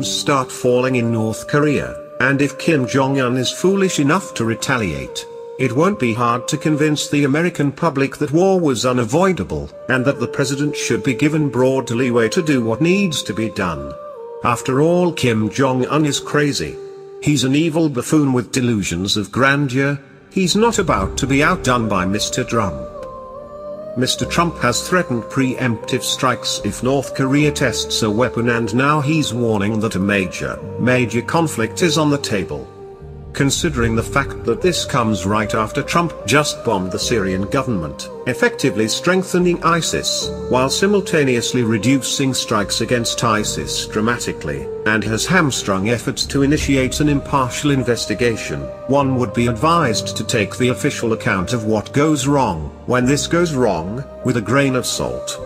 bombs start falling in North Korea, and if Kim Jong-un is foolish enough to retaliate, it won't be hard to convince the American public that war was unavoidable, and that the president should be given broad leeway to do what needs to be done. After all, Kim Jong-un is crazy. He's an evil buffoon with delusions of grandeur. He's not about to be outdone by Mr. Trump. Mr. Trump has threatened preemptive strikes if North Korea tests a weapon, and now he's warning that a major conflict is on the table. Considering the fact that this comes right after Trump just bombed the Syrian government, effectively strengthening ISIS, while simultaneously reducing strikes against ISIS dramatically, and has hamstrung efforts to initiate an impartial investigation, one would be advised to take the official account of what goes wrong, when this goes wrong, with a grain of salt.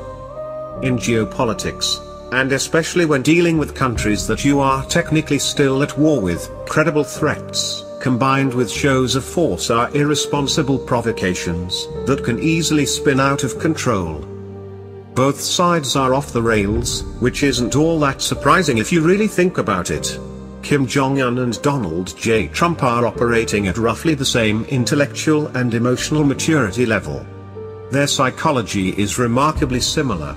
In geopolitics, and especially when dealing with countries that you are technically still at war with, credible threats, combined with shows of force, are irresponsible provocations that can easily spin out of control. Both sides are off the rails, which isn't all that surprising if you really think about it. Kim Jong-un and Donald J. Trump are operating at roughly the same intellectual and emotional maturity level. Their psychology is remarkably similar.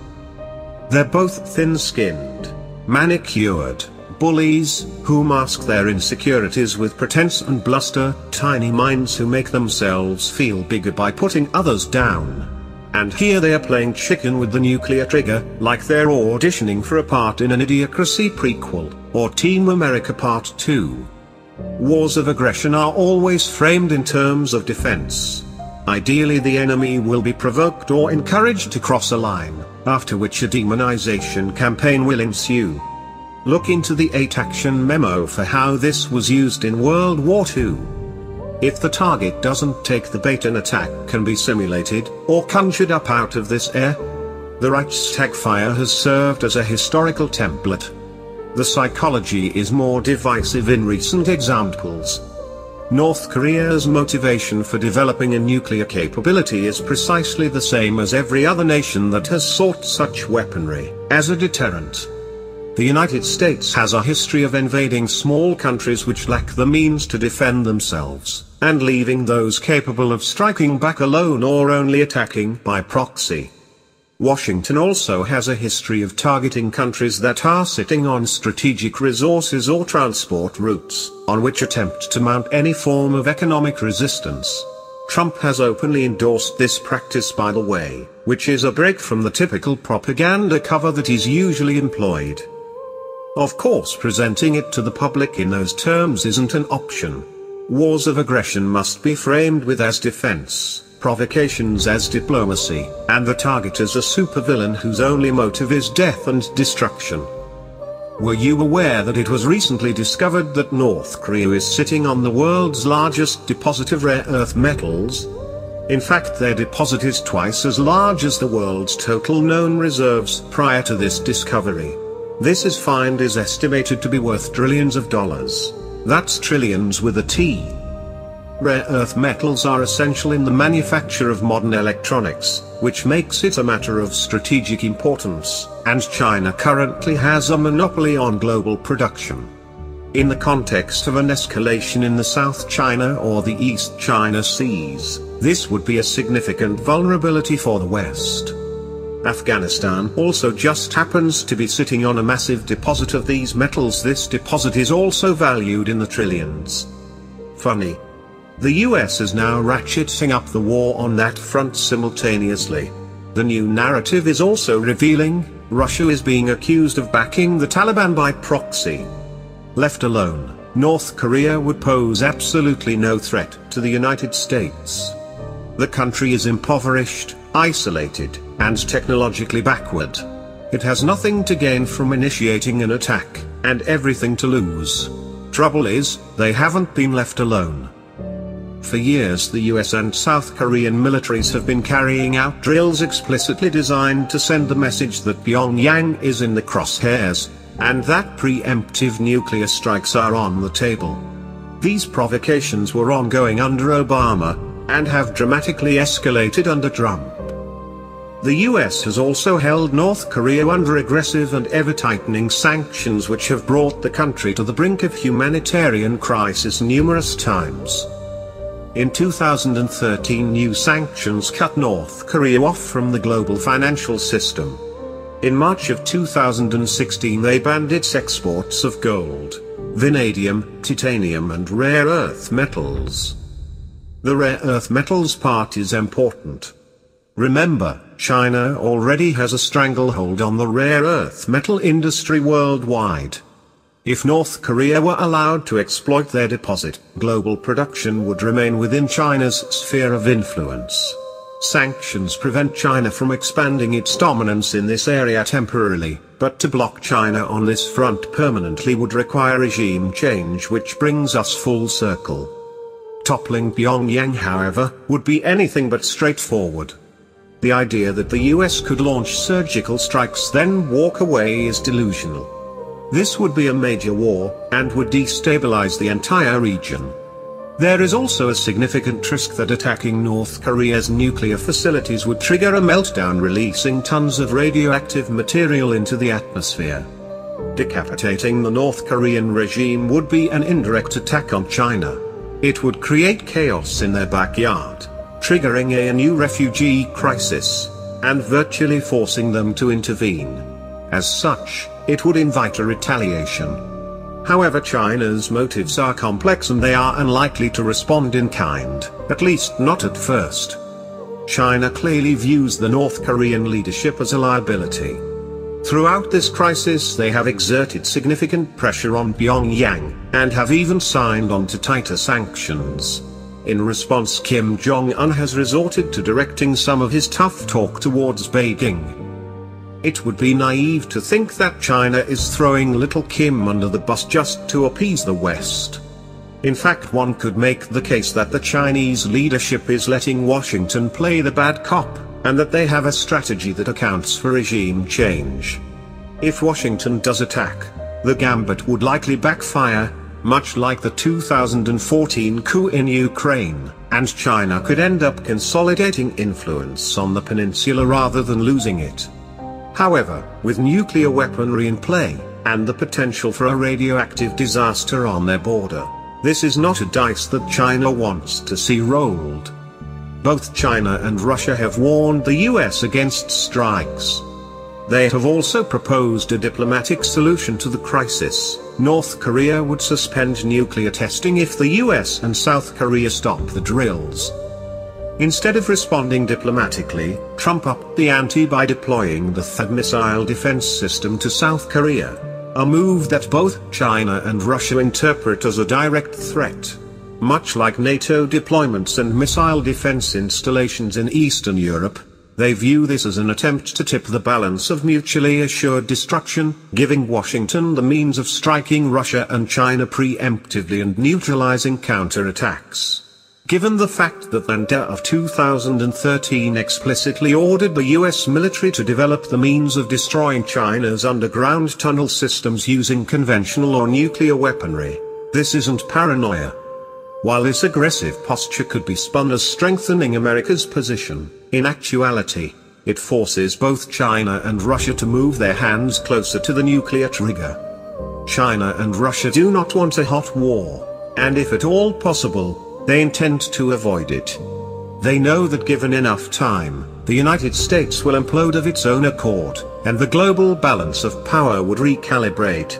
They're both thin-skinned, manicured bullies, who mask their insecurities with pretense and bluster, tiny minds who make themselves feel bigger by putting others down. And here they are playing chicken with the nuclear trigger, like they're auditioning for a part in an Idiocracy prequel, or Team America Part 2. Wars of aggression are always framed in terms of defense. Ideally, the enemy will be provoked or encouraged to cross a line, after which a demonization campaign will ensue. Look into the 8 action memo for how this was used in World War II. If the target doesn't take the bait, an attack can be simulated, or conjured up out of this air. The Reichstag fire has served as a historical template. The psychology is more divisive in recent examples. North Korea's motivation for developing a nuclear capability is precisely the same as every other nation that has sought such weaponry, as a deterrent. The United States has a history of invading small countries which lack the means to defend themselves, and leaving those capable of striking back alone or only attacking by proxy. Washington also has a history of targeting countries that are sitting on strategic resources or transport routes, on which attempt to mount any form of economic resistance. Trump has openly endorsed this practice, by the way, which is a break from the typical propaganda cover that is usually employed. Of course, presenting it to the public in those terms isn't an option. Wars of aggression must be framed with as defense, provocations as diplomacy, and the target as a supervillain whose only motive is death and destruction. Were you aware that it was recently discovered that North Korea is sitting on the world's largest deposit of rare earth metals? In fact, their deposit is twice as large as the world's total known reserves prior to this discovery. This find is estimated to be worth trillions of dollars. That's trillions with a T. Rare earth metals are essential in the manufacture of modern electronics, which makes it a matter of strategic importance, and China currently has a monopoly on global production. In the context of an escalation in the South China or the East China Seas, this would be a significant vulnerability for the West. Afghanistan also just happens to be sitting on a massive deposit of these metals. This deposit is also valued in the trillions. Funny. The US is now ratcheting up the war on that front simultaneously. The new narrative is also revealing: Russia is being accused of backing the Taliban by proxy. Left alone, North Korea would pose absolutely no threat to the United States. The country is impoverished, isolated, and technologically backward. It has nothing to gain from initiating an attack, and everything to lose. Trouble is, they haven't been left alone. For years the US and South Korean militaries have been carrying out drills explicitly designed to send the message that Pyongyang is in the crosshairs, and that preemptive nuclear strikes are on the table. These provocations were ongoing under Obama, and have dramatically escalated under Trump. The US has also held North Korea under aggressive and ever-tightening sanctions which have brought the country to the brink of humanitarian crisis numerous times. In 2013, new sanctions cut North Korea off from the global financial system. In March of 2016 they banned its exports of gold, vanadium, titanium and rare earth metals. The rare earth metals part is important. Remember, China already has a stranglehold on the rare earth metal industry worldwide. If North Korea were allowed to exploit their deposit, global production would remain within China's sphere of influence. Sanctions prevent China from expanding its dominance in this area temporarily, but to block China on this front permanently would require regime change, which brings us full circle. Toppling Pyongyang, however, would be anything but straightforward. The idea that the US could launch surgical strikes then walk away is delusional. This would be a major war, and would destabilize the entire region. There is also a significant risk that attacking North Korea's nuclear facilities would trigger a meltdown, releasing tons of radioactive material into the atmosphere. Decapitating the North Korean regime would be an indirect attack on China. It would create chaos in their backyard, triggering a new refugee crisis, and virtually forcing them to intervene. As such, it would invite a retaliation. However, China's motives are complex and they are unlikely to respond in kind, at least not at first. China clearly views the North Korean leadership as a liability. Throughout this crisis they have exerted significant pressure on Pyongyang, and have even signed on to tighter sanctions. In response, Kim Jong-un has resorted to directing some of his tough talk towards Beijing. It would be naive to think that China is throwing little Kim under the bus just to appease the West. In fact, one could make the case that the Chinese leadership is letting Washington play the bad cop, and that they have a strategy that accounts for regime change. If Washington does attack, the gambit would likely backfire, much like the 2014 coup in Ukraine, and China could end up consolidating influence on the peninsula rather than losing it. However, with nuclear weaponry in play, and the potential for a radioactive disaster on their border, this is not a dice that China wants to see rolled. Both China and Russia have warned the US against strikes. They have also proposed a diplomatic solution to the crisis. North Korea would suspend nuclear testing if the US and South Korea stop the drills. Instead of responding diplomatically, Trump upped the ante by deploying the THAAD missile defense system to South Korea, a move that both China and Russia interpret as a direct threat. Much like NATO deployments and missile defense installations in Eastern Europe, they view this as an attempt to tip the balance of mutually assured destruction, giving Washington the means of striking Russia and China preemptively and neutralizing counterattacks. Given the fact that the NDA of 2013 explicitly ordered the US military to develop the means of destroying China's underground tunnel systems using conventional or nuclear weaponry, this isn't paranoia. While this aggressive posture could be spun as strengthening America's position, in actuality, it forces both China and Russia to move their hands closer to the nuclear trigger. China and Russia do not want a hot war, and if at all possible, they intend to avoid it. They know that given enough time, the United States will implode of its own accord, and the global balance of power would recalibrate.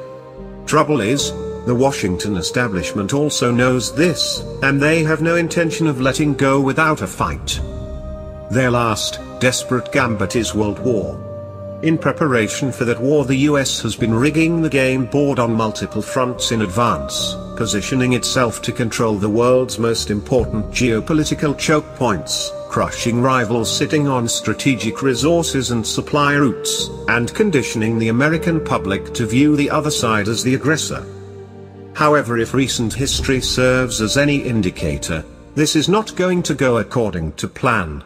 Trouble is, the Washington establishment also knows this, and they have no intention of letting go without a fight. Their last, desperate gambit is World War. In preparation for that war, the US has been rigging the game board on multiple fronts in advance, positioning itself to control the world's most important geopolitical choke points, crushing rivals sitting on strategic resources and supply routes, and conditioning the American public to view the other side as the aggressor. However, if recent history serves as any indicator, this is not going to go according to plan.